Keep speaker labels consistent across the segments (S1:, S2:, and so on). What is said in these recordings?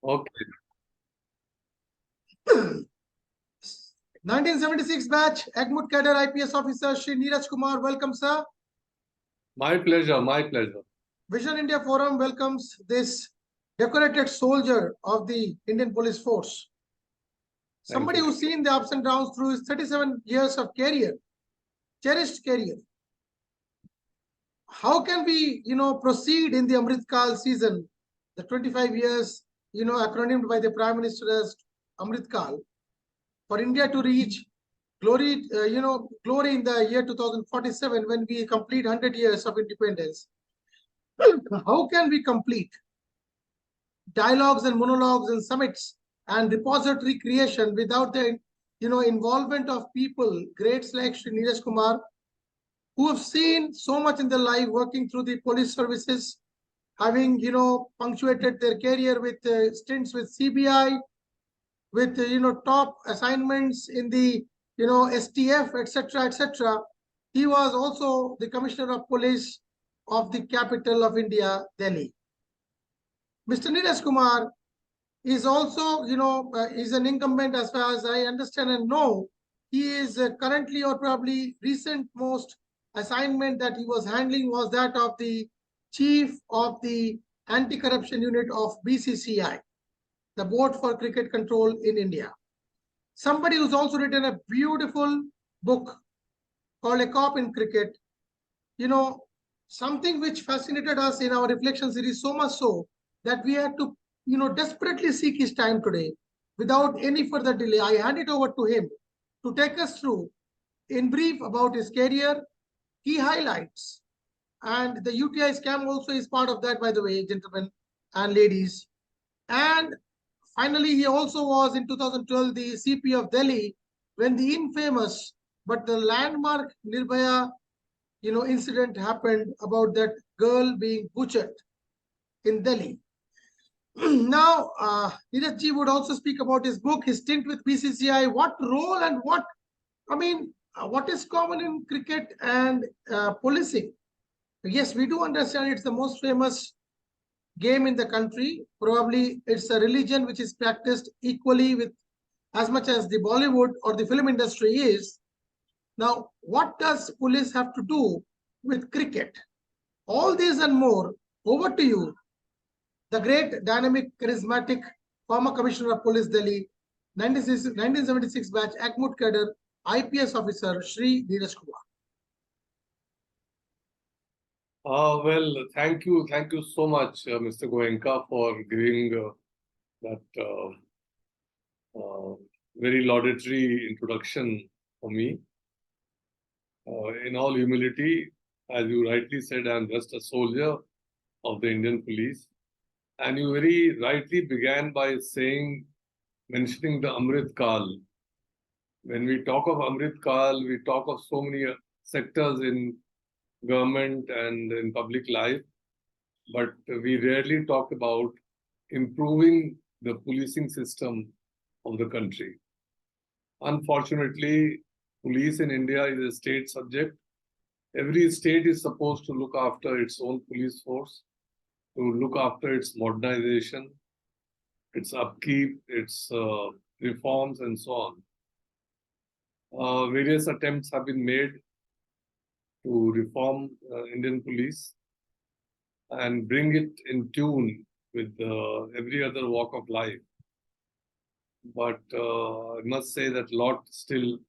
S1: Okay.
S2: 1976 batch, Agmut Cadre IPS officer, Shri Neeraj Kumar. Welcome, sir.
S1: My pleasure. My pleasure.
S2: Vision India Forum welcomes this decorated soldier of the Indian Police Force. Somebody who's seen the ups and downs through his 37 years of career, cherished career. How can we, proceed in the Amrit Kal season, the 25 years, acronymed by the Prime Minister as Amrit Kal, for India to reach glory, glory in the year 2047 when we complete 100 years of independence. How can we complete dialogues and monologues and summits and repository creation without the involvement of people, greats like Shri Neeraj Kumar, who have seen so much in their life working through the police services, having punctuated their career with stints with CBI, with top assignments in the STF, etc., etc. He was also the Commissioner of Police of the capital of India, Delhi. Mr. Neeraj Kumar is also, is an incumbent as far as I understand and know. He is currently, or probably recent most assignment that he was handling was that of the chief of the anti-corruption unit of BCCI, the Board for Cricket Control in India. Somebody who's also written a beautiful book called A Cop in Cricket. Something which fascinated us in our reflection series so much so that we had to desperately seek his time today. Without any further delay, I hand it over to him to take us through in brief about his career, key highlights, and the UTI scam also is part of that, by the way, gentlemen and ladies. And finally, he also was in 2012 the CP of Delhi when the infamous but the landmark Nirbhaya incident happened about that girl being butchered in Delhi. Now, Neeraj ji would also speak about his book, his stint with BCCI, what role and what is common in cricket and policing. Yes, we do understand it's the most famous game in the country. Probably it's a religion which is practiced equally with as much as the Bollywood or the film industry is. Now, what does police have to do with cricket? All these and more, over to you, the great, dynamic, charismatic former Commissioner of Police Delhi, 1976 batch, Akmut Cadre, IPS officer, Shri Neeraj Kumar.
S1: Well, thank you so much, Mr. Goenka, for giving that very laudatory introduction for me. In all humility, as you rightly said, I am just a soldier of the Indian police. And you very rightly began by mentioning the Amrit Kal. When we talk of Amrit Kal, we talk of so many sectors in government and in public life, but we rarely talk about improving the policing system of the country. Unfortunately, police in India is a state subject. Every state is supposed to look after its own police force, to look after its modernization, its upkeep, its reforms, and so on. Various attempts have been made to reform Indian police and bring it in tune with every other walk of life. But I must say that a lot still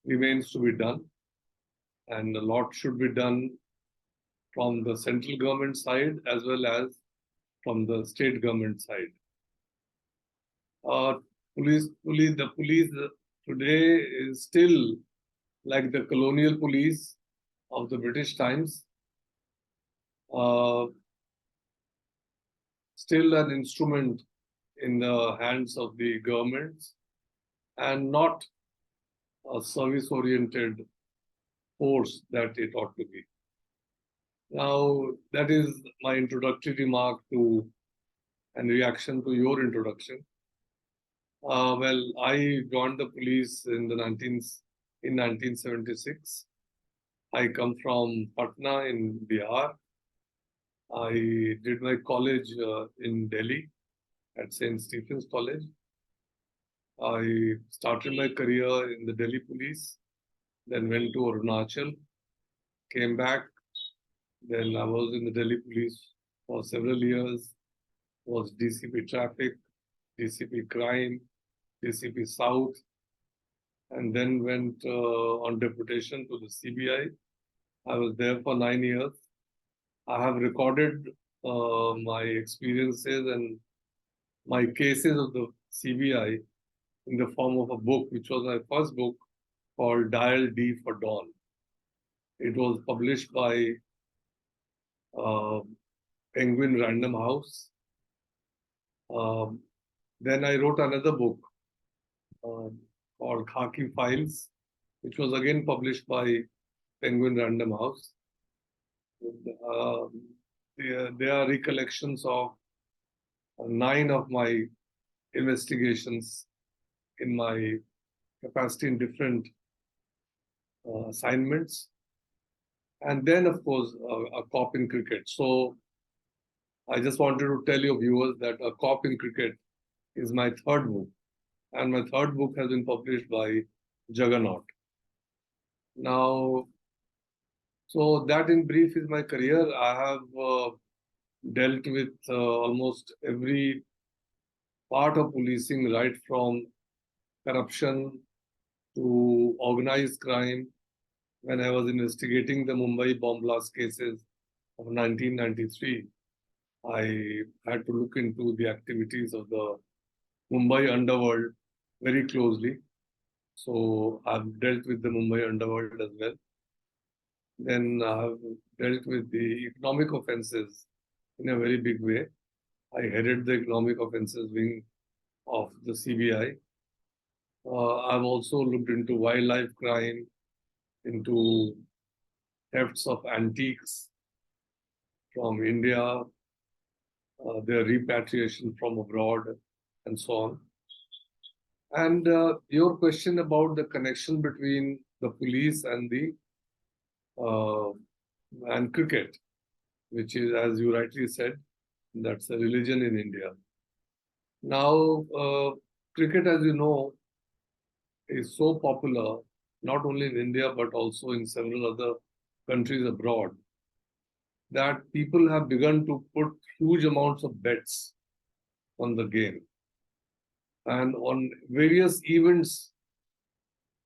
S1: remains to be done, and a lot should be done from the central government side as well as from the state government side. The police today is still like the colonial police of the British times, still an instrument in the hands of the governments and not a service-oriented force that it ought to be. Now, that is my introductory remark to and reaction to your introduction. Well, I joined the police in 1976. I come from Patna in Bihar. I did my college in Delhi. at St. Stephen's College. I started my career in the Delhi Police, then went to Arunachal, came back. Then I was in the Delhi Police for several years, was DCP Traffic, DCP Crime, DCP South, and then went on deputation to the CBI. I was there for 9 years. I have recorded my experiences and my cases of the CBI in the form of a book, which was my first book called Dial D for Dawn. It was published by Penguin Random House. Then I wrote another book called Khaki Files, which was again published by Penguin Random House. They are recollections of 9 of my investigations in my capacity in different assignments. And then, of course, a cop in cricket. So I just wanted to tell your viewers that A Cop in Cricket is my third book. And my third book has been published by Juggernaut. Now, so that in brief is my career. I have dealt with almost every part of policing, right from corruption to organized crime. When I was investigating the Mumbai bomb blast cases of 1993, I had to look into the activities of the Mumbai underworld very closely. So I've dealt with the Mumbai underworld as well. Then I've dealt with the economic offenses in a very big way. I headed the economic offenses wing of the CBI. I've also looked into wildlife crime, into thefts of antiques from India, their repatriation from abroad, and so on. And your question about the connection between the police and the and cricket, which is, as you rightly said, that's a religion in India. Now, cricket, as you know, is so popular, not only in India, but also in several other countries abroad, that people have begun to put huge amounts of bets on the game and on various events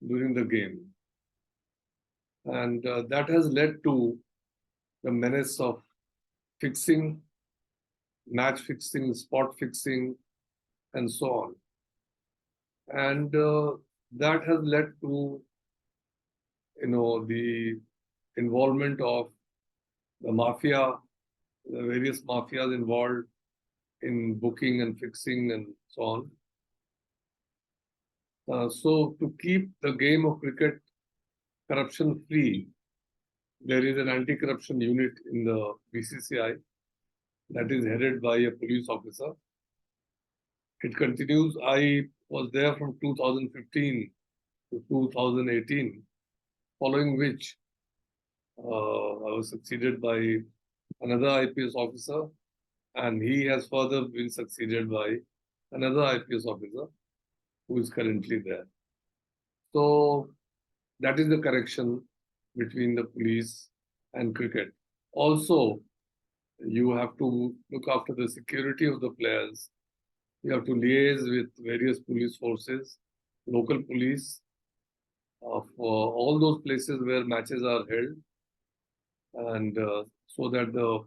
S1: during the game. And that has led to the menace of fixing, match fixing, spot fixing, and so on. And that has led to, the involvement of the mafia, the various mafias involved in booking and fixing and so on. So to keep the game of cricket corruption free, there is an anti-corruption unit in the BCCI that is headed by a police officer. It continues. I was there from 2015 to 2018, following which I was succeeded by another IPS officer, and he has further been succeeded by another IPS officer who is currently there. So that is the connection between the police and cricket. Also, you have to look after the security of the players. You have to liaise with various police forces, local police, of all those places where matches are held, and so that the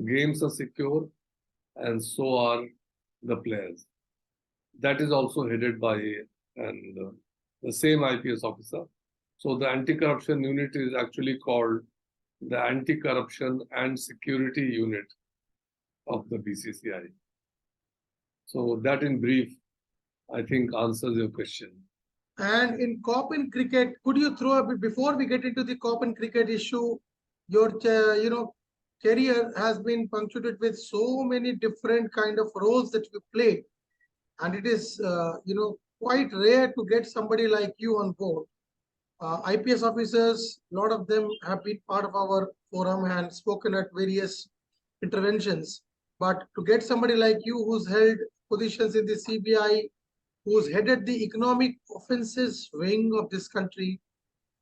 S1: games are secure and so are the players. That is also headed by the same IPS officer. So the anti-corruption unit is actually called the Anti-Corruption and Security Unit of the BCCI. So that in brief, I think answers your question.
S2: And in cop in cricket, could you throw a bit, before we get into the cop in cricket issue, your career has been punctuated with so many different kind of roles that you played, and it is quite rare to get somebody like you on board. IPS officers, a lot of them have been part of our forum and spoken at various interventions. But to get somebody like you who's held positions in the CBI, who's headed the economic offenses wing of this country.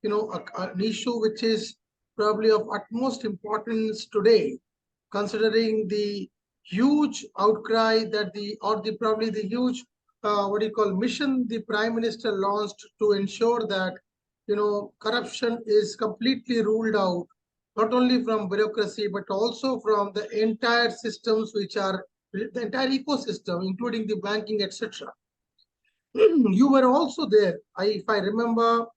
S2: An issue which is probably of utmost importance today, considering the huge outcry that probably the huge mission the Prime Minister launched to ensure that corruption is completely ruled out, not only from bureaucracy but also from the entire systems which are the entire ecosystem, including the banking, etc. You were also there, if I remember,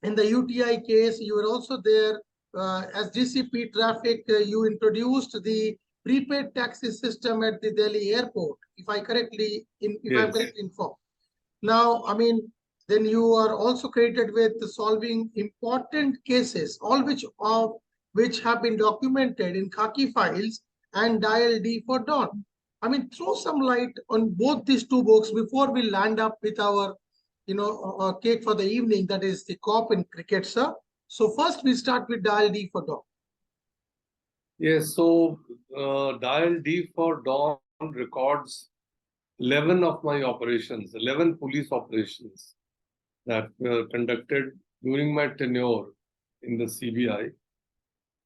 S2: in the UTI case. You were also there as DCP traffic. You introduced the prepaid taxi system at the Delhi airport, if I'm correctly informed. Now, I mean, then you are also credited with solving important cases, all which have been documented in khaki files and Dial D for Dawn. I mean, throw some light on both these two books before we land up with our cake for the evening, that is the COP in cricket, sir. So first we start with Dial D for Dawn.
S1: Yes, so Dial D for Dawn records 11 of my operations, 11 police operations that were conducted during my tenure in the CBI.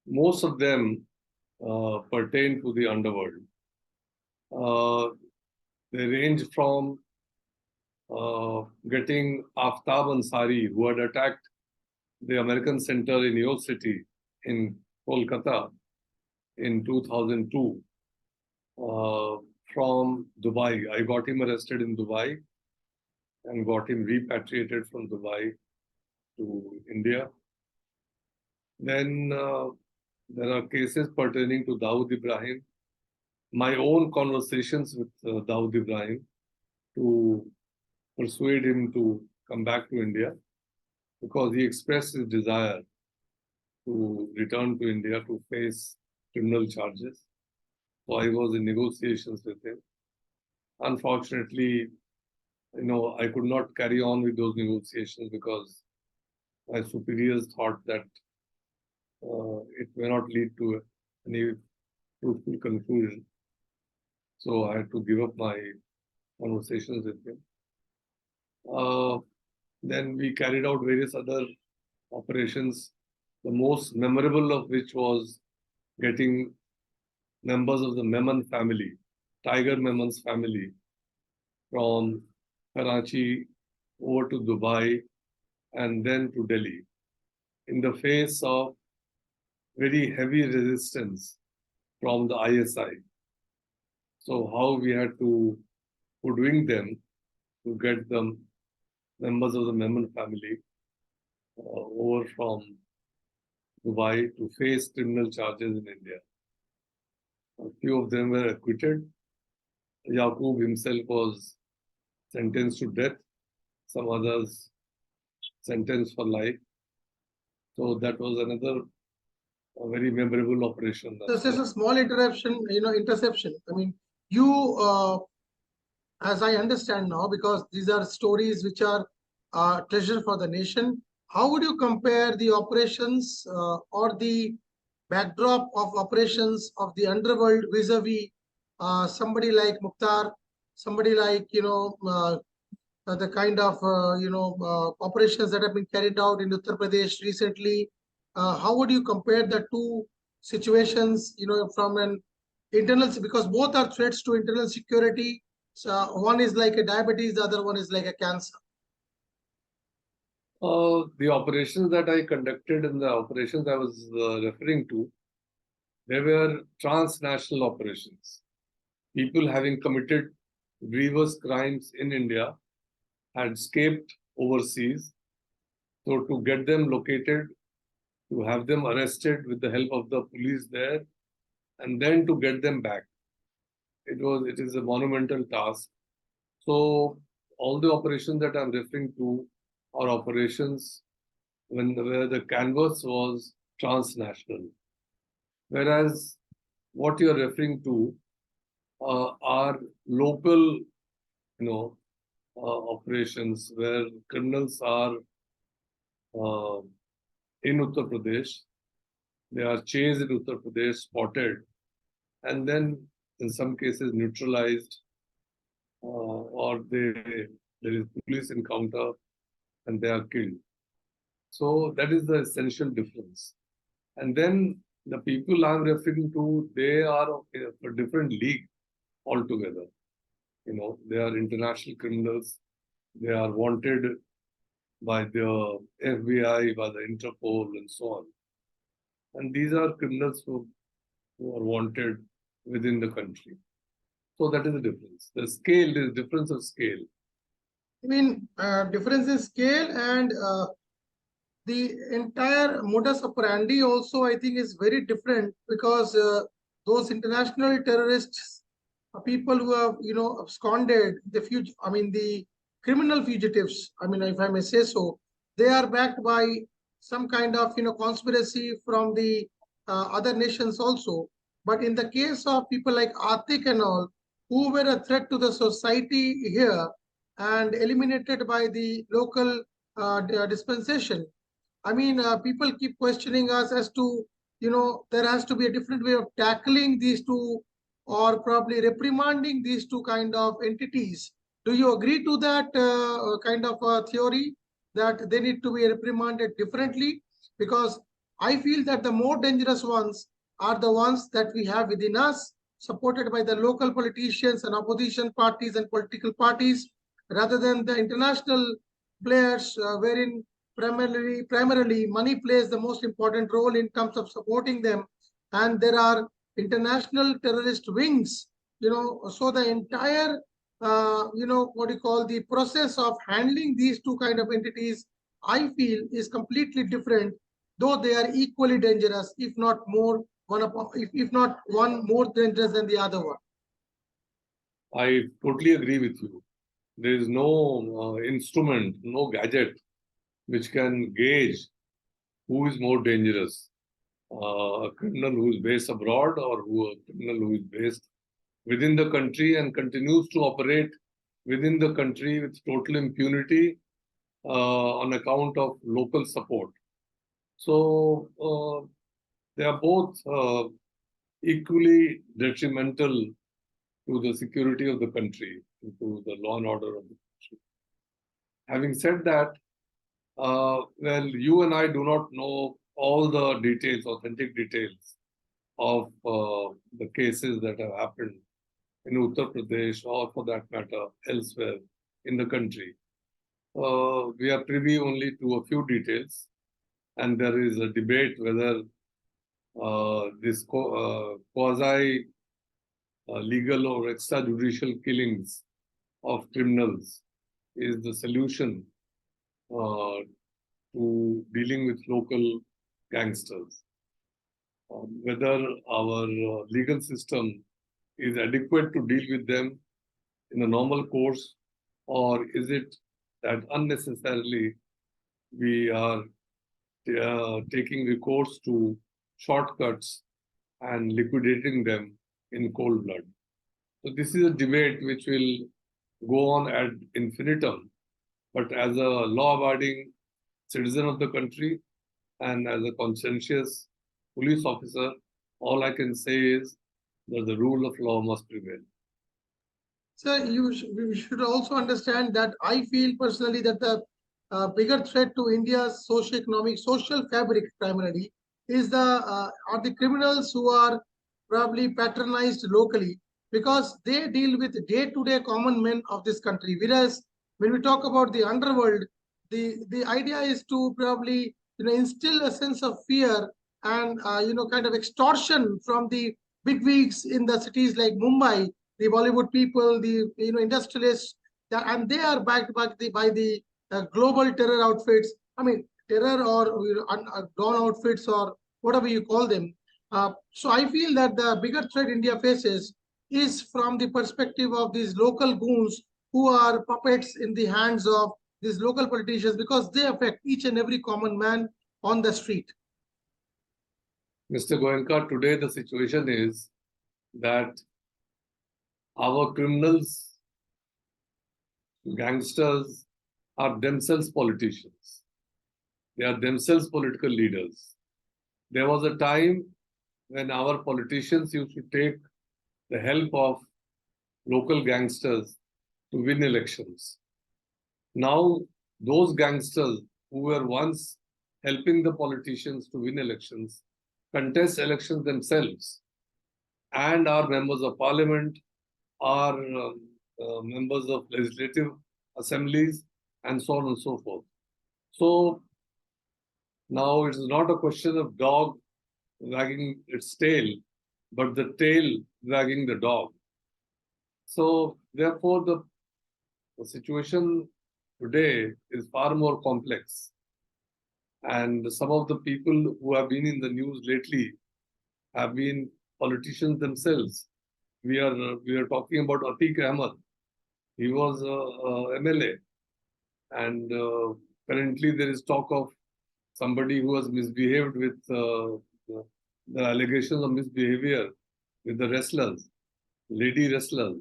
S1: Most of them pertain to the underworld. They range from getting Aftab Ansari, who had attacked the American Center in York City in Kolkata in 2002 from Dubai. I got him arrested in Dubai and got him repatriated from Dubai to India. Then there are cases pertaining to Dawood Ibrahim, my own conversations with Dawood Ibrahim to persuade him to come back to India because he expressed his desire to return to India to face criminal charges. So I was in negotiations with him. Unfortunately, I could not carry on with those negotiations because my superiors thought that it may not lead to any fruitful conclusion. So I had to give up my conversations with him. Then we carried out various other operations, the most memorable of which was getting members of the Memon family, Tiger Memon's family, from Karachi over to Dubai and then to Delhi in the face of very heavy resistance from the ISI. So how we had to hoodwink them to get them members of the Memon family over from Dubai to face criminal charges in India. A few of them were acquitted. Yaqub himself was sentenced to death. Some others sentenced for life. So that was another very memorable operation.
S2: So just a small interception. I mean, you, as I understand now, because these are stories which are treasure for the nation. How would you compare the operations or the backdrop of operations of the underworld vis-a-vis somebody like Mukhtar, somebody like the kind of operations that have been carried out in Uttar Pradesh recently? How would you compare the two situations? From an internal, because both are threats to internal security. So one is like a diabetes, the other one is like a cancer.
S1: The operations that I conducted and the operations I was referring to, they were transnational operations. People having committed grievous crimes in India had escaped overseas. So to get them located, to have them arrested with the help of the police there, and then to get them back, it is a monumental task. So all the operations that I'm referring to are operations where the canvas was transnational. Whereas what you're referring to are local, operations where criminals are in Uttar Pradesh. They are chased in Uttar Pradesh, spotted, and then in some cases neutralized or there is police encounter and they are killed. So that is the essential difference. And then the people I'm referring to, they are of a different league altogether. They are international criminals. They are wanted by the FBI, by the Interpol, and so on. And these are criminals who are wanted within the country. So that is the difference. The scale is difference of scale.
S2: I mean, difference in scale and the entire modus operandi also, I think, is very different because those international terrorists, people who have, absconded, the criminal fugitives, I mean, if I may say so, they are backed by some kind of, conspiracy from the other nations also. But in the case of people like Atik and all, who were a threat to the society here and eliminated by the local dispensation, I mean, people keep questioning us as to, there has to be a different way of tackling these two or probably reprimanding these two kind of entities. Do you agree to that kind of theory that they need to be reprimanded differently? Because I feel that the more dangerous ones are the ones that we have within us, supported by the local politicians and opposition parties and political parties, rather than the international players, wherein primarily money plays the most important role in terms of supporting them, and there are international terrorist wings. So the entire what you call the process of handling these two kind of entities, I feel, is completely different, though they are equally dangerous, if not more if not one more dangerous than the other one.
S1: I totally agree with you. There is no instrument, no gadget which can gauge who is more dangerous, a criminal who is based abroad or a criminal who is based within the country and continues to operate within the country with total impunity on account of local support. So they are both equally detrimental to the security of the country, to the law and order of the country. Having said that, well, you and I do not know all the details, authentic details of the cases that have happened in Uttar Pradesh or, for that matter, elsewhere in the country. We are privy only to a few details, and there is a debate whether this quasi legal or extrajudicial killings of criminals is the solution to dealing with local gangsters. Whether our legal system is adequate to deal with them in a normal course, or is it that unnecessarily we are taking recourse to shortcuts and liquidating them in cold blood. So this is a debate which will go on ad infinitum. But as a law-abiding citizen of the country and as a conscientious police officer, all I can say is that the rule of law must prevail.
S2: So we should also understand that I feel personally that the bigger threat to India's social fabric primarily is are the criminals who are probably patronized locally, because they deal with day-to-day common men of this country. Whereas when we talk about the underworld, the idea is to probably instill a sense of fear and kind of extortion from the bigwigs in the cities like Mumbai, the Bollywood people, the industrialists, and they are backed by the global terror outfits. I mean, terror or dawn outfits or whatever you call them. So I feel that the bigger threat India faces is from the perspective of these local goons who are puppets in the hands of these local politicians, because they affect each and every common man on the street.
S1: Mr. Goenka, today the situation is that our criminals, gangsters, are themselves politicians. They are themselves political leaders. There was a time when our politicians used to take the help of local gangsters to win elections. Now, those gangsters who were once helping the politicians to win elections contest elections themselves and are members of parliament, are members of legislative assemblies, and so on and so forth. So now it is not a question of dog wagging its tail, but the tail wagging the dog. So therefore, the situation today is far more complex. And some of the people who have been in the news lately have been politicians themselves. We are talking about Atiq Ahmed. He was a MLA, and currently there is talk of somebody who has misbehaved with the allegations of misbehavior with the wrestlers, lady wrestlers.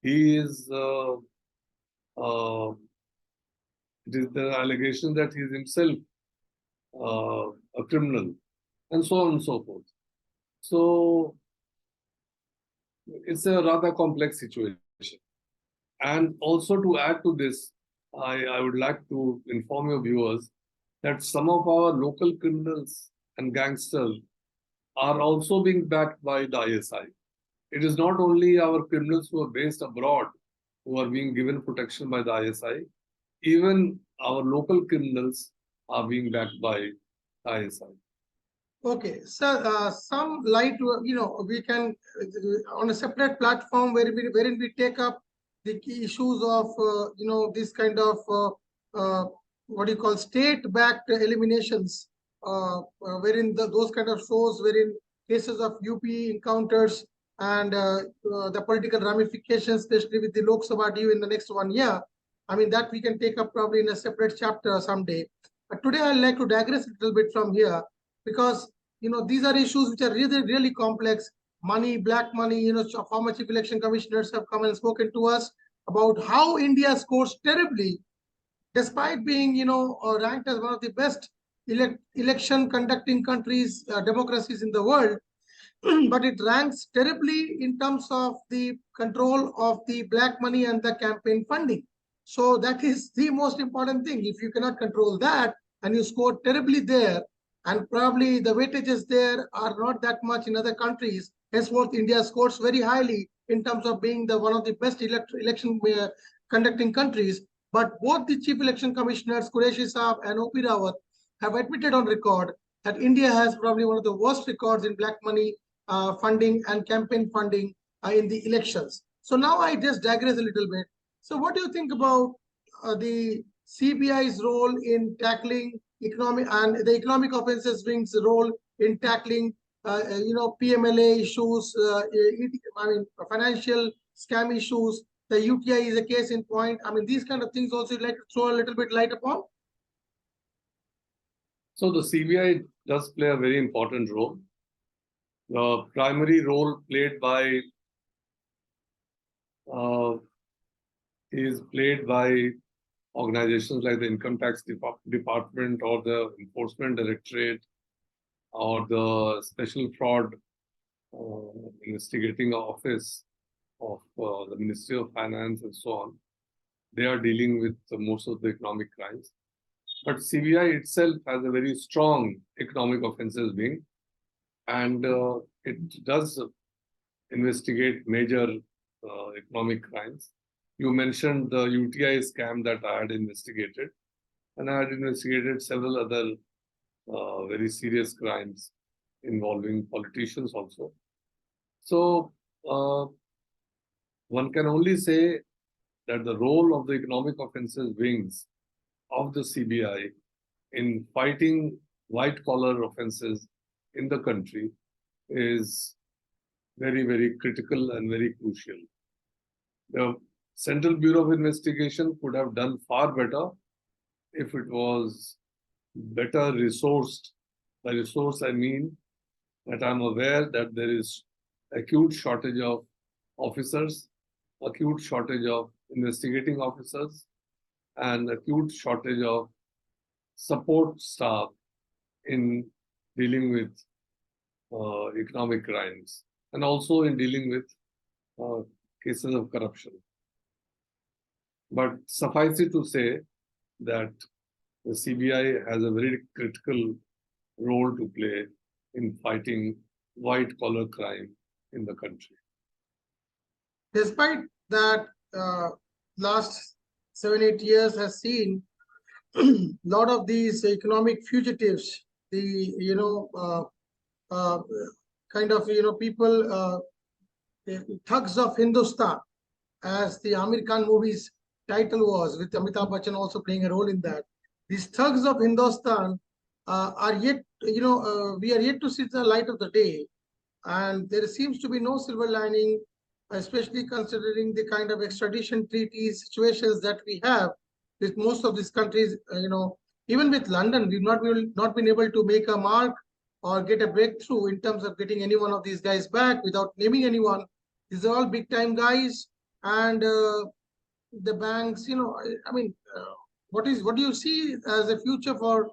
S1: He is it is the allegation that he is himself a criminal, and so on and so forth. So it's a rather complex situation. And also to add to this, I would like to inform your viewers that some of our local criminals and gangsters are also being backed by the ISI. It is not only our criminals who are based abroad who are being given protection by the ISI, even our local criminals are being backed by ISI.
S2: Okay, so some light, we can on a separate platform wherein we take up the key issues of this kind of what do you call state-backed eliminations, wherein those kind of shows wherein cases of UP encounters and the political ramifications, especially with the Lok Sabha due in the next 1 year. I mean that we can take up probably in a separate chapter someday. But today I'd like to digress a little bit from here, because these are issues which are really complex. Money, black money, former chief election commissioners have come and spoken to us about how India scores terribly, despite being, ranked as one of the best election conducting countries, democracies in the world. But it ranks terribly in terms of the control of the black money and the campaign funding. So that is the most important thing. If you cannot control that and you score terribly there, and probably the weightages there are not that much in other countries, henceforth India scores very highly in terms of being the one of the best election conducting countries. But both the chief election commissioners, Qureshi Saab and OP Rawat, have admitted on record that India has probably one of the worst records in black money funding and campaign funding in the elections. So now I just digress a little bit. So what do you think about the CBI's role in tackling economic and the economic offences wing's role in tackling PMLA issues, financial scam issues? The UTI is a case in point. I mean, these kind of things also you'd like to throw a little bit light upon.
S1: So the CBI does play a very important role. The primary role played by is played by organizations like the Income Tax Department or the Enforcement Directorate or the Special Fraud Investigating Office of the Ministry of Finance and so on. They are dealing with most of the economic crimes. But CBI itself has a very strong economic offences wing, and it does investigate major economic crimes. You mentioned the UTI scam that I had investigated, and I had investigated several other very serious crimes involving politicians also. So one can only say that the role of the economic offences wings of the CBI in fighting white-collar offences in the country is very, very critical and very crucial. The Central Bureau of Investigation could have done far better if it was better resourced. By resource, I mean that I'm aware that there is acute shortage of officers, acute shortage of investigating officers, and acute shortage of support staff in dealing with economic crimes and also in dealing with cases of corruption. But suffice it to say that the CBI has a very critical role to play in fighting white-collar crime in the country.
S2: Despite that, last 7-8 years has seen lot of these economic fugitives, the kind of people, thugs of Hindustan, as the Amir Khan movie's title was, with Amitabh Bachchan also playing a role in that. These thugs of Hindustan are yet, we are yet to see the light of the day, and there seems to be no silver lining, especially considering the kind of extradition treaties situations that we have with most of these countries. Even with London, we've not been able to make a mark or get a breakthrough in terms of getting any one of these guys back without naming anyone. These are all big time guys, and the banks. What do you see as a future for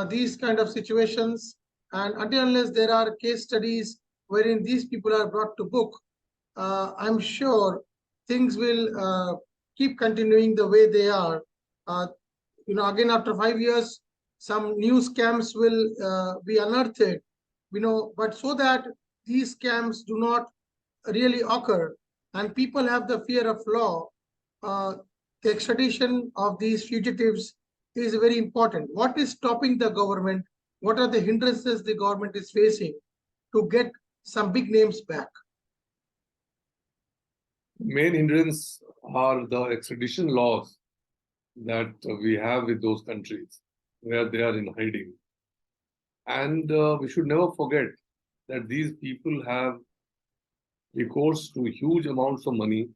S2: these kind of situations? And until unless there are case studies wherein these people are brought to book, I'm sure things will keep continuing the way they are. Again, after 5 years, some new scams will be unearthed, but so that these scams do not really occur and people have the fear of law, the extradition of these fugitives is very important. What is stopping the government? What are the hindrances the government is facing to get some big names back?
S1: Main hindrance are the extradition laws that we have with those countries where they are in hiding. And we should never forget that these people have recourse to huge amounts of money,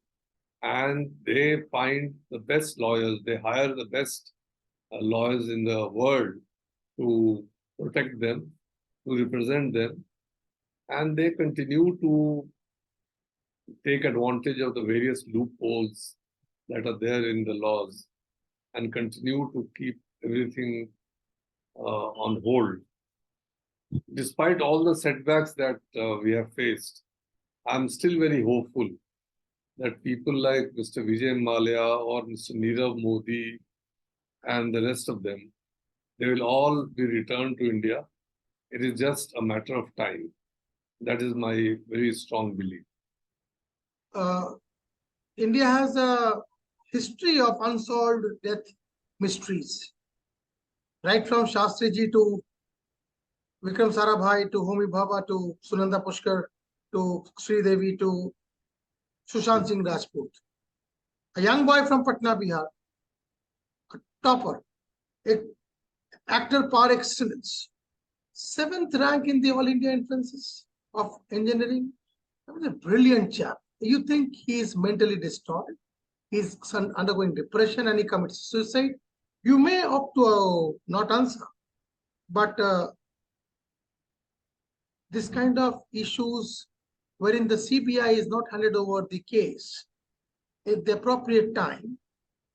S1: and they find the best lawyers, they hire the best lawyers in the world to protect them, to represent them, and they continue to take advantage of the various loopholes that are there in the laws and continue to keep everything on hold. Despite all the setbacks that we have faced, I'm still very hopeful that people like Mr. Vijay Mallya or Mr. Nirav Modi and the rest of them, they will all be returned to India. It is just a matter of time. That is my very strong belief.
S2: India has a history of unsolved death mysteries, right from Shastriji to Vikram Sarabhai to Homi Bhabha to Sunanda Pushkar to Sri Devi to Sushant Singh Rajput. A young boy from Patna, Bihar, a topper, an actor par excellence, 7th rank in the All India entrances of engineering. That was a brilliant chap. You think he is mentally destroyed? He's undergoing depression and he commits suicide? You may opt to not answer, but this kind of issues wherein the CBI is not handed over the case at the appropriate time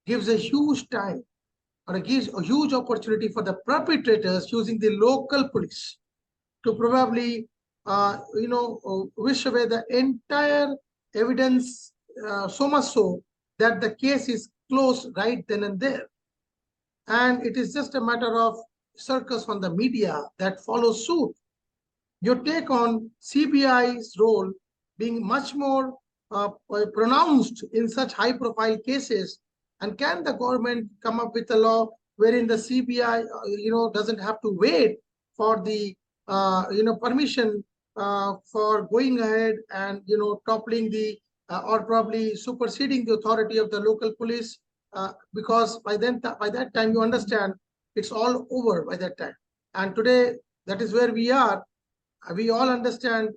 S2: gives a huge time or gives a huge opportunity for the perpetrators using the local police to probably wish away the entire evidence, so much so that the case is closed right then and there. And it is just a matter of circus on the media that follows suit. Your take on CBI's role being much more pronounced in such high-profile cases, and can the government come up with a law wherein the CBI, doesn't have to wait for the, permission for going ahead and toppling the or probably superseding the authority of the local police, because by that time you understand it's all over by that time. And today that is where we are. We all understand.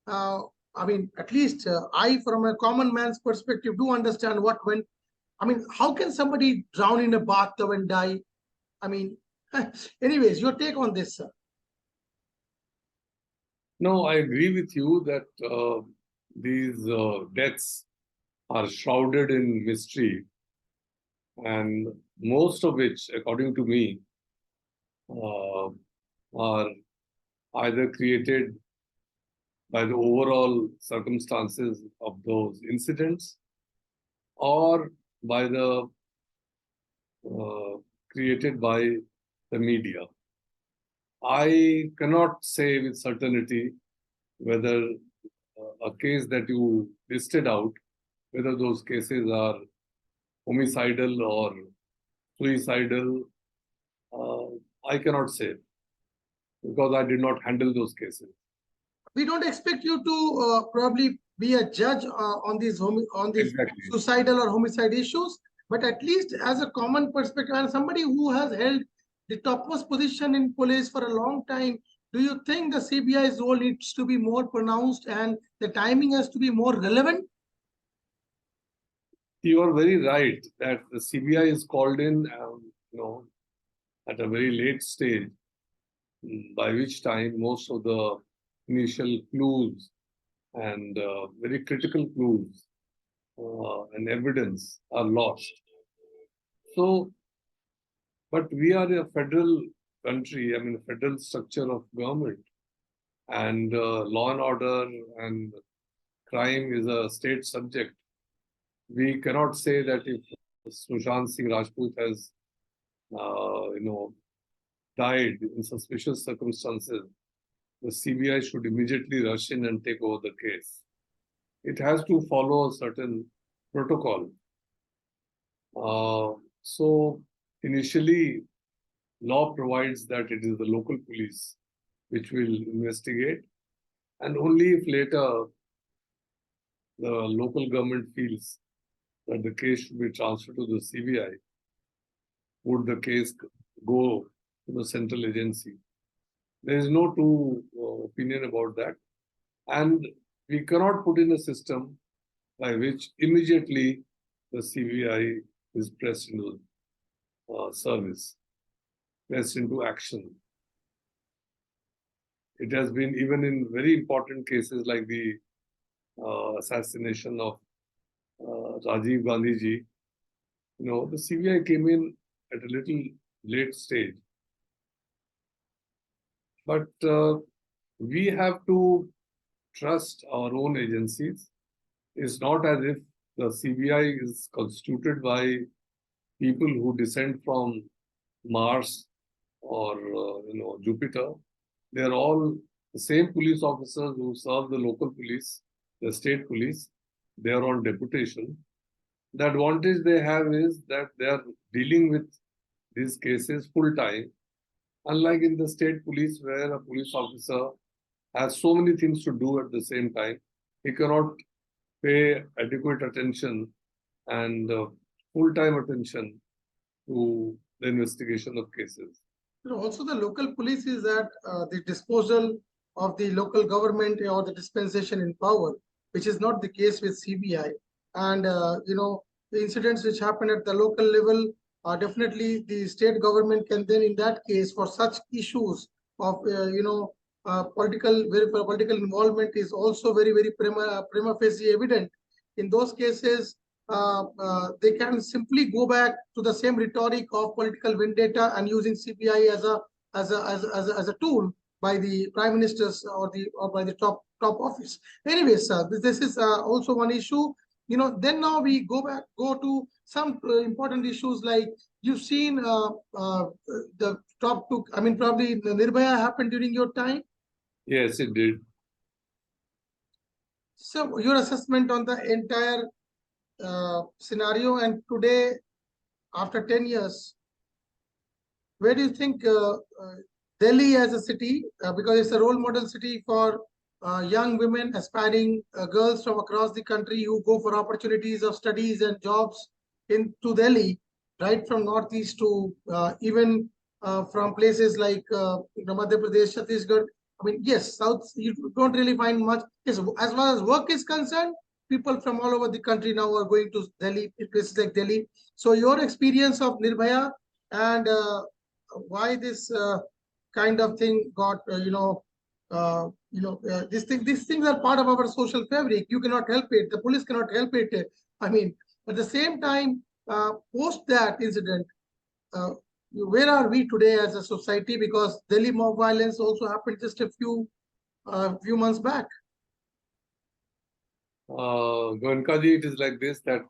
S2: At least I, from a common man's perspective, do understand what went. How can somebody drown in a bathtub and die? Anyways, your take on this, sir?
S1: No, I agree with you that these deaths are shrouded in mystery, and most of which, according to me, are either created by the overall circumstances of those incidents, or by the created by the media. I cannot say with certainty whether a case that you listed out, whether those cases are homicidal or suicidal, I cannot say because I did not handle those cases.
S2: We don't expect you to probably be a judge on these
S1: Exactly.
S2: suicidal or homicide issues, but at least as a common perspective and somebody who has held the topmost position in police for a long time, do you think the CBI's role needs to be more pronounced and the timing has to be more relevant?
S1: You are very right that the CBI is called in, at a very late stage, by which time most of the initial clues and very critical clues and evidence are lost. So, but we are a federal country, a federal structure of government, and law and order and crime is a state subject. We cannot say that if Sushant Singh Rajput has, died in suspicious circumstances, the CBI should immediately rush in and take over the case. It has to follow a certain protocol. So initially, law provides that it is the local police which will investigate, and only if later the local government feels that the case should be transferred to the CBI, would the case go to the central agency. There is no true opinion about that. And we cannot put in a system by which immediately the CBI is pressed into service, pressed into action. It has been even in very important cases like the assassination of Rajiv Gandhi ji. The CBI came in at a little late stage. But we have to trust our own agencies. It's not as if the CBI is constituted by people who descend from Mars or Jupiter. They are all the same police officers who serve the local police, the state police. They are on deputation. The advantage they have is that they are dealing with these cases full time. Unlike in the state police, where a police officer has so many things to do at the same time, he cannot pay adequate attention and full-time attention to the investigation of cases.
S2: Also, the local police is at the disposal of the local government or the dispensation in power, which is not the case with CBI. And the incidents which happen at the local level, definitely the state government can then, in that case, for such issues of political involvement is also very prima facie evident. In those cases, they can simply go back to the same rhetoric of political vendetta and using CBI as a tool by the prime ministers or by the top office. Anyways, this is also one issue. Then now we go to some important issues like you've seen the top two. Probably Nirbhaya happened during your time.
S1: Yes, it did.
S2: So your assessment on the entire scenario, and today, after 10 years, where do you think Delhi as a city, because it's a role model city for young women, aspiring girls from across the country who go for opportunities of studies and jobs into Delhi, right from Northeast to even from places like Madhya Pradesh, Chhattisgarh. Yes, South, you don't really find much. Yes, as far as work is concerned, people from all over the country now are going to Delhi, places like Delhi. So your experience of Nirbhaya and why this kind of thing got, these things are part of our social fabric. You cannot help it. The police cannot help it. At the same time, post that incident, where are we today as a society? Because Delhi mob violence also happened just a few months back.
S1: Goenkaji, it is like this, that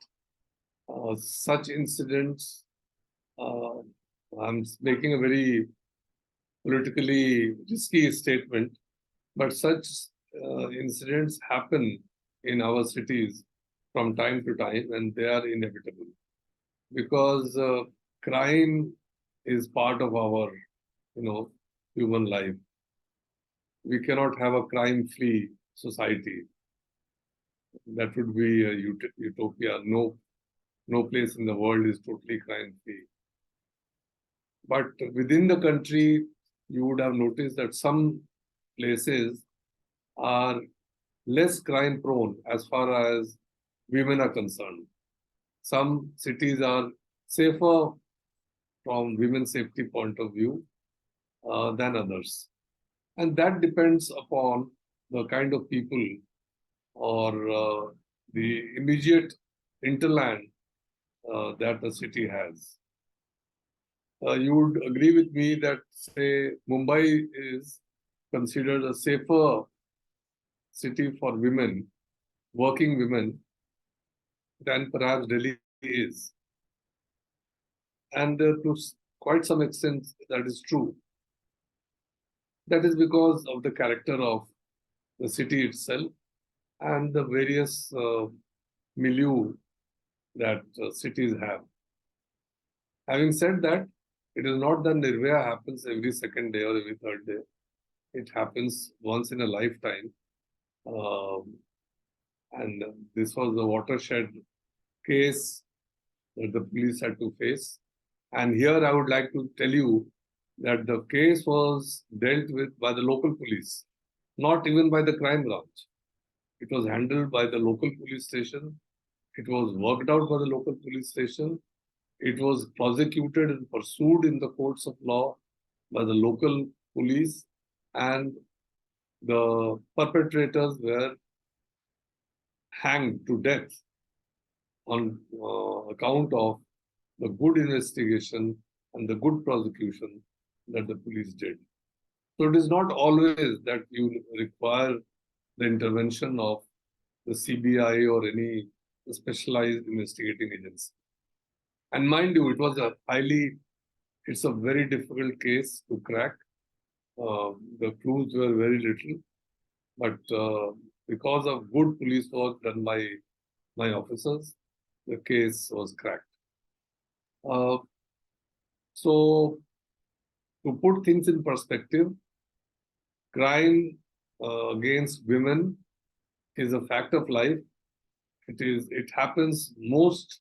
S1: such incidents, I'm making a very politically risky statement, but such incidents happen in our cities from time to time, and they are inevitable because crime is part of our, human life. We cannot have a crime-free society. That would be a utopia. No place in the world is totally crime-free. But within the country, you would have noticed that some places are less crime prone as far as women are concerned. Some cities are safer from women's safety point of view than others. And that depends upon the kind of people or the immediate hinterland that the city has. You would agree with me that, say, Mumbai is considered a safer city for women, working women, than perhaps Delhi is. And to quite some extent, that is true. That is because of the character of the city itself and the various milieu that cities have. Having said that, it is not that Nirvaya happens every second day or every third day. It happens once in a lifetime. And this was a watershed case that the police had to face. And here I would like to tell you that the case was dealt with by the local police, not even by the crime branch. It was handled by the local police station. It was worked out by the local police station. It was prosecuted and pursued in the courts of law by the local police, and the perpetrators were hanged to death on account of the good investigation and the good prosecution that the police did. So it is not always that you require the intervention of the CBI or any specialized investigating agency. And mind you, it's a very difficult case to crack. The clues were very little, but because of good police work done by my officers, the case was cracked. So, to put things in perspective, crime against women is a fact of life. It happens most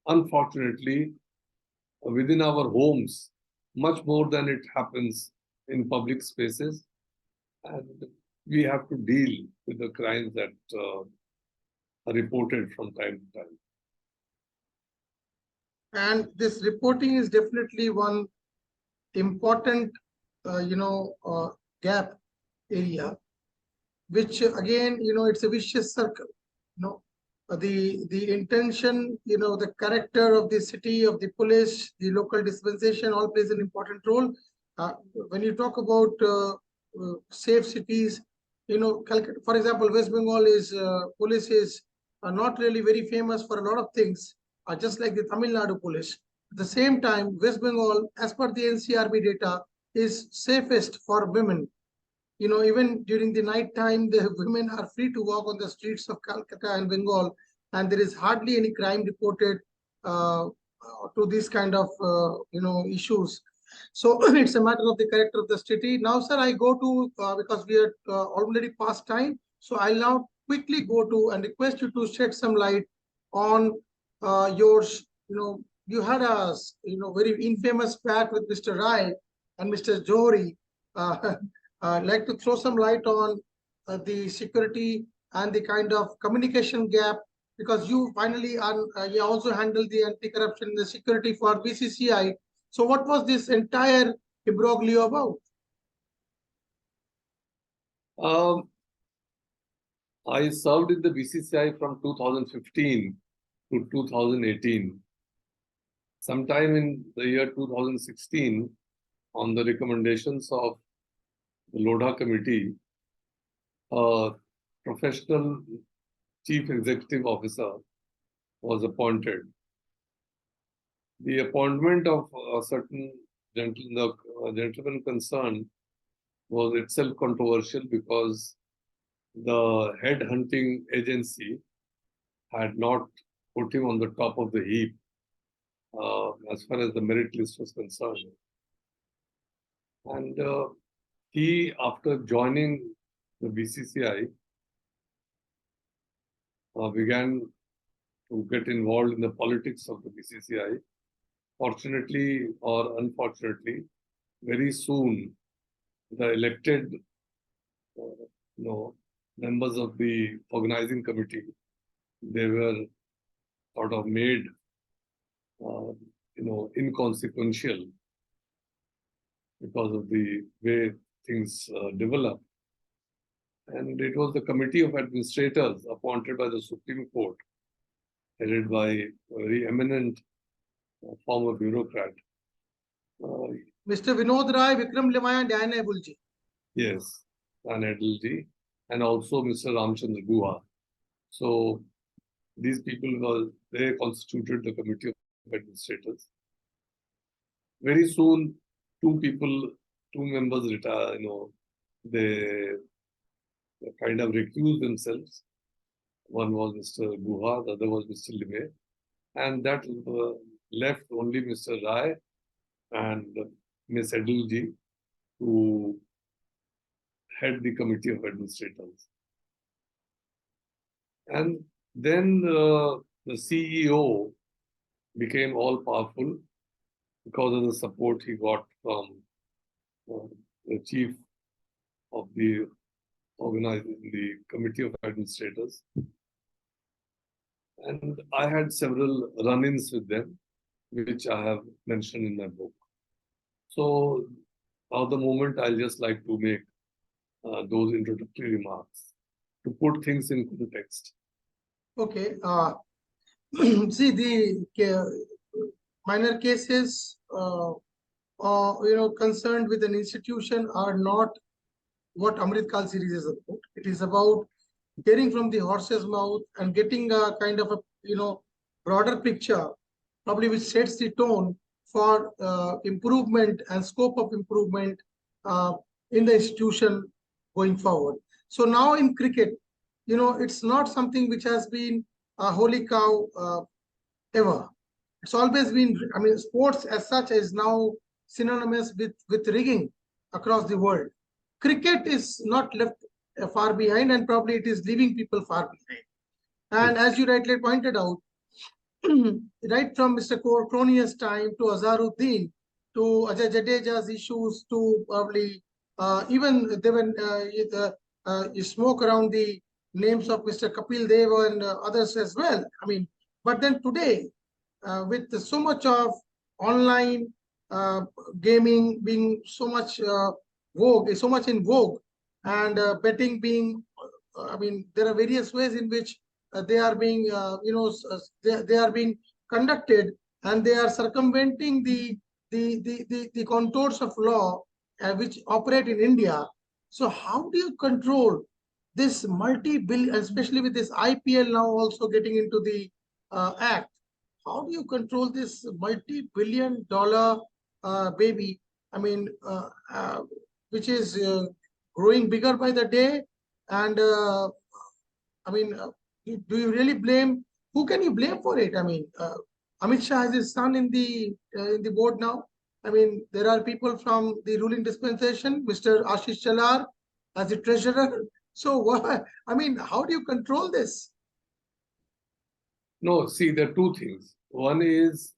S1: unfortunately within our homes, much more than it happens in public spaces. And we have to deal with the crimes that are reported from time to time.
S2: And this reporting is definitely one important, gap area, which again, it's a vicious circle. The intention, the character of the city, of the police, the local dispensation all plays an important role. When you talk about safe cities, Calcutta, for example, West Bengal is police is not really very famous for a lot of things, just like the Tamil Nadu police. At the same time, West Bengal, as per the NCRB data, is safest for women. Even during the night time, the women are free to walk on the streets of Calcutta and Bengal, and there is hardly any crime reported to these kind of issues. So it's a matter of the character of the city. Now, sir, I go to because we are already past time, so I'll now quickly go to and request you to shed some light on yours. You had a very infamous spat with Mr. Rai and Mr. Johri. I'd like to throw some light on the security and the kind of communication gap, because you finally you also handled the anti-corruption, the security for BCCI. So what was this entire imbroglio about?
S1: I served in the BCCI from 2015 to 2018. Sometime in the year 2016, on the recommendations of the Lodha committee, a professional chief executive officer was appointed the appointment of a certain gentleman concerned was itself controversial because the head hunting agency had not put him on the top of the heap as far as the merit list was concerned. And he, after joining the BCCI, began to get involved in the politics of the BCCI. Fortunately or unfortunately, very soon the elected members of the organizing committee, they were sort of made inconsequential because of the way things developed. And it was the committee of administrators appointed by the Supreme Court, headed by a very eminent former bureaucrat.
S2: Mr. Vinod Rai, Vikram Limaya, and Diana Abulji.
S1: Yes, Diana Abulji, and also Mr. Ramchandra Guha. So these people they constituted the committee of administrators. Very soon, two members retire, they kind of recused themselves. One was Mr. Guha, the other was Mr. Lime. And that left only Mr. Rai and Ms. Adilji to head the committee of administrators. And then the CEO became all powerful because of the support he got from the chief of the committee of administrators. And I had several run-ins with them, which I have mentioned in my book. So at the moment, I'll just like to make those introductory remarks to put things in context.
S2: Okay. See, the minor cases, concerned with an institution are not what Amrit Kal series is about. It is about getting from the horse's mouth and getting a kind of a broader picture, probably which sets the tone for improvement and scope of improvement in the institution going forward. So now in cricket, it's not something which has been a holy cow ever. It's always been, sports as such is now synonymous with rigging across the world. Cricket is not left far behind, and probably it is leaving people far behind. And as you rightly pointed out, right from Mr. Cronius' time to Azharuddin, to Ajay Jadeja's issues, to probably even there were you smoke around the names of Mr. Kapil Dev and others as well. But then today, with so much of online gaming being so much in vogue, and betting being, there are various ways in which they are being, they are being conducted, and they are circumventing the contours of law which operate in India. So how do you control this multi-billion, especially with this IPL now also getting into the act? How do you control this multi-billion-dollar baby? Which is growing bigger by the day, and do you really blame? Who can you blame for it? Amit Shah has his son in the board now. There are people from the ruling dispensation, Mr. Ashish Chalar as the treasurer. So what? How do you control this?
S1: No, see, there are two things. One is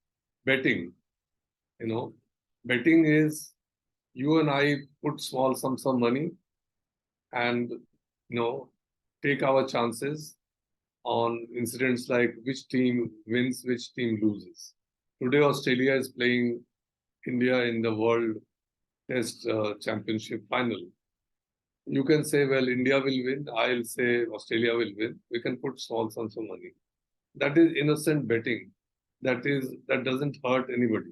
S1: betting. Betting is you and I put small sums of money and take our chances on incidents like which team wins, which team loses. Today, Australia is playing India in the World Test Championship final. You can say, well, India will win. I'll say Australia will win. We can put small sums of money. That is innocent betting. That doesn't hurt anybody.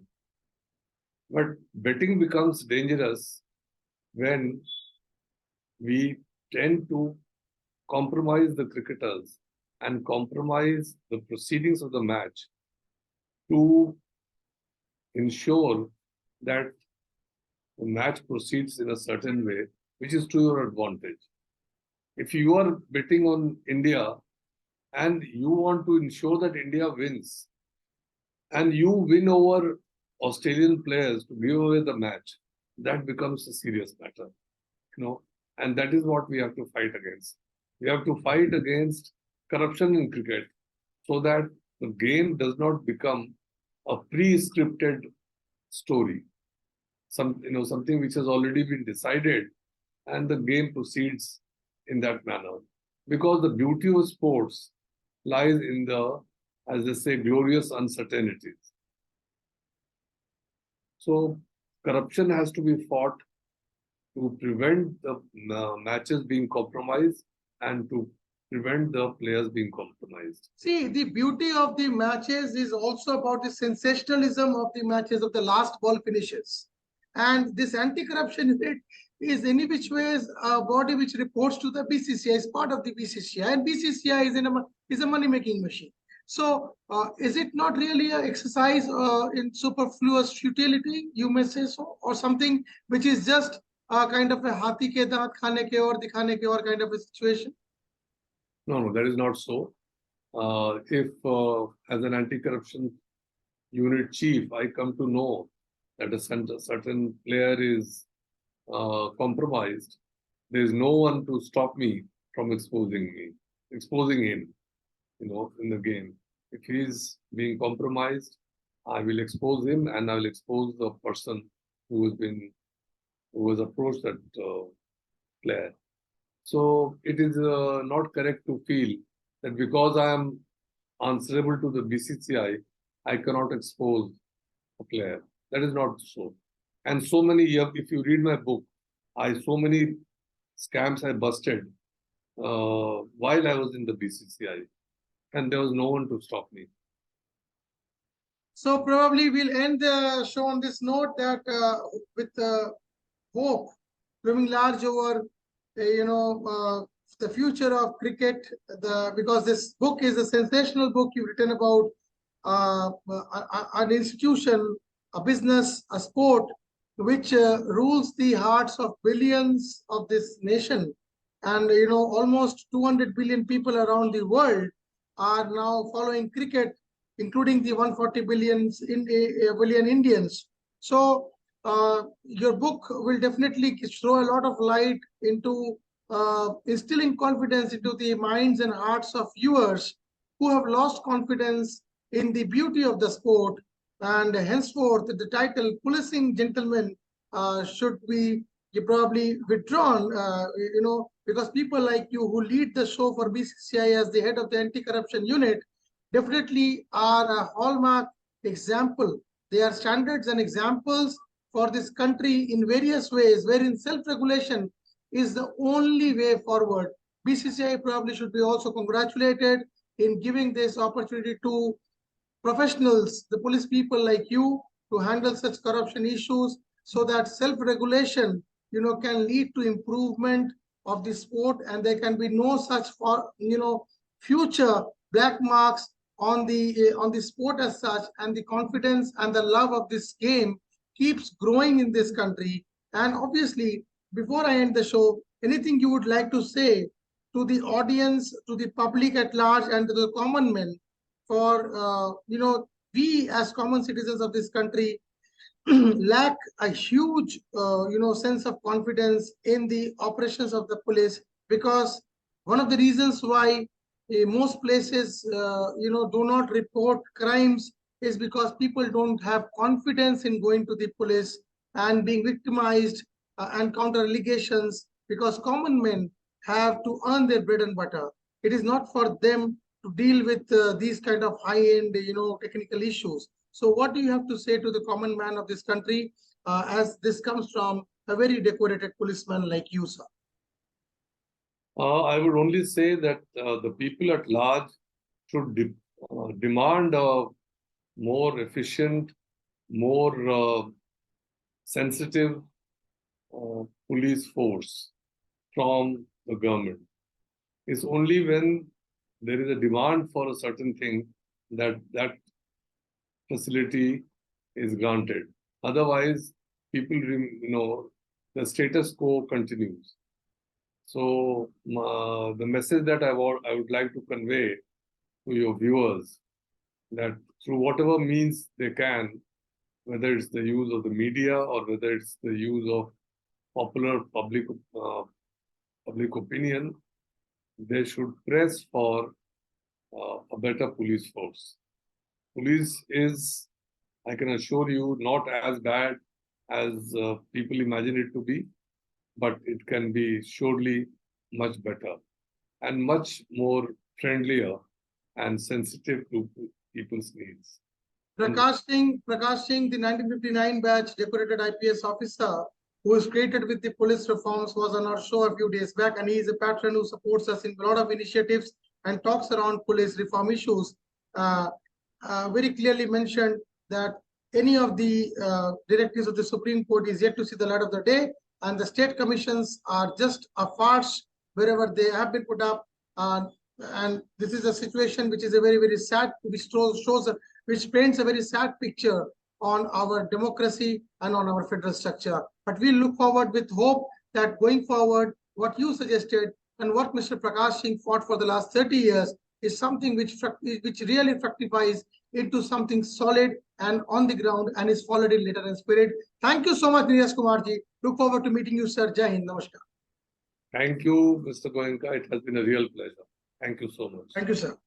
S1: But betting becomes dangerous when we tend to compromise the cricketers and compromise the proceedings of the match to ensure that the match proceeds in a certain way, which is to your advantage. If you are betting on India and you want to ensure that India wins, and you win over Australian players to give away the match, that becomes a serious matter, and that is what we have to fight against. We have to fight against corruption in cricket so that the game does not become a pre-scripted story, something which has already been decided, and the game proceeds in that manner. Because the beauty of sports lies in the, as they say, glorious uncertainties. So corruption has to be fought to prevent the matches being compromised and to prevent the players being compromised.
S2: See, the beauty of the matches is also about the sensationalism of the matches, of the last ball finishes. And this anti-corruption unit is any which ways a body which reports to the BCCI, is part of the BCCI, and BCCI is a money-making machine. So is it not really an exercise in superfluous futility, you may say so, or something which is just kind of a hathi ke daant khane ke aur dikhane ke aur kind of a situation?
S1: No, that is not so. If as an anti-corruption unit chief, I come to know that a certain player is compromised, there is no one to stop me from exposing him, in the game. If he is being compromised, I will expose him, and I will expose the person who has approached that player. So it is not correct to feel that because I am answerable to the BCCI, I cannot expose a player. That is not so. And so many, if you read my book, so many scams I busted while I was in the BCCI, and there was no one to stop me.
S2: So probably we'll end the show on this note that with hope looming large over, the future of cricket. Because this book is a sensational book you've written about an institution, a business, a sport which rules the hearts of billions of this nation, and almost 200 billion people around the world are now following cricket, including the 140 billion Indians. So your book will definitely throw a lot of light into instilling confidence into the minds and hearts of viewers who have lost confidence in the beauty of the sport. And henceforth, the title "Policing Gentlemen" should be probably withdrawn, because people like you who lead the show for BCCI as the head of the anti-corruption unit definitely are a hallmark example. They are standards and examples for this country in various ways, wherein self-regulation is the only way forward. BCCI probably should be also congratulated in giving this opportunity to professionals, the police people like you, to handle such corruption issues, so that self-regulation, can lead to improvement of the sport, and there can be no such future black marks on the sport as such, and the confidence and the love of this game keeps growing in this country. And obviously, before I end the show, anything you would like to say to the audience, to the public at large, and to the common men, for we as common citizens of this country lack a huge sense of confidence in the operations of the police, because one of the reasons why most places do not report crimes is because people don't have confidence in going to the police and being victimized and counter allegations, because common men have to earn their bread and butter. It is not for them to deal with these kind of high-end technical issues. So what do you have to say to the common man of this country, as this comes from a very decorated policeman like you, sir?
S1: I would only say that the people at large should demand a more efficient, more sensitive police force from the government. It's only when there is a demand for a certain thing that that facility is granted. Otherwise, people, the status quo continues. So the message that I would like to convey to your viewers, that through whatever means they can, whether it's the use of the media or whether it's the use of popular public opinion, they should press for a better police force. Police is, I can assure you, not as bad as people imagine it to be, but it can be surely much better and much more friendlier and sensitive to people's needs.
S2: Prakash Singh, the 1959 batch decorated IPS officer who is created with the police reforms, was on our show a few days back, and he is a patron who supports us in a lot of initiatives and talks around police reform issues. Very clearly mentioned that any of the directives of the Supreme Court is yet to see the light of the day, and the state commissions are just a farce wherever they have been put up. And this is a situation which is a very, very sad, which paints a very sad picture on our democracy and on our federal structure. But we look forward with hope that going forward, what you suggested and what Mr. Prakash Singh fought for the last 30 years is something which really fructifies into something solid and on the ground and is followed in letter and spirit. Thank you so much, Neeraj Kumarji. Look forward to meeting you, sir. Jai Hind. Namaskar.
S1: Thank you, Mr. Goenka. It has been a real pleasure. Thank you so much.
S2: Thank you, sir.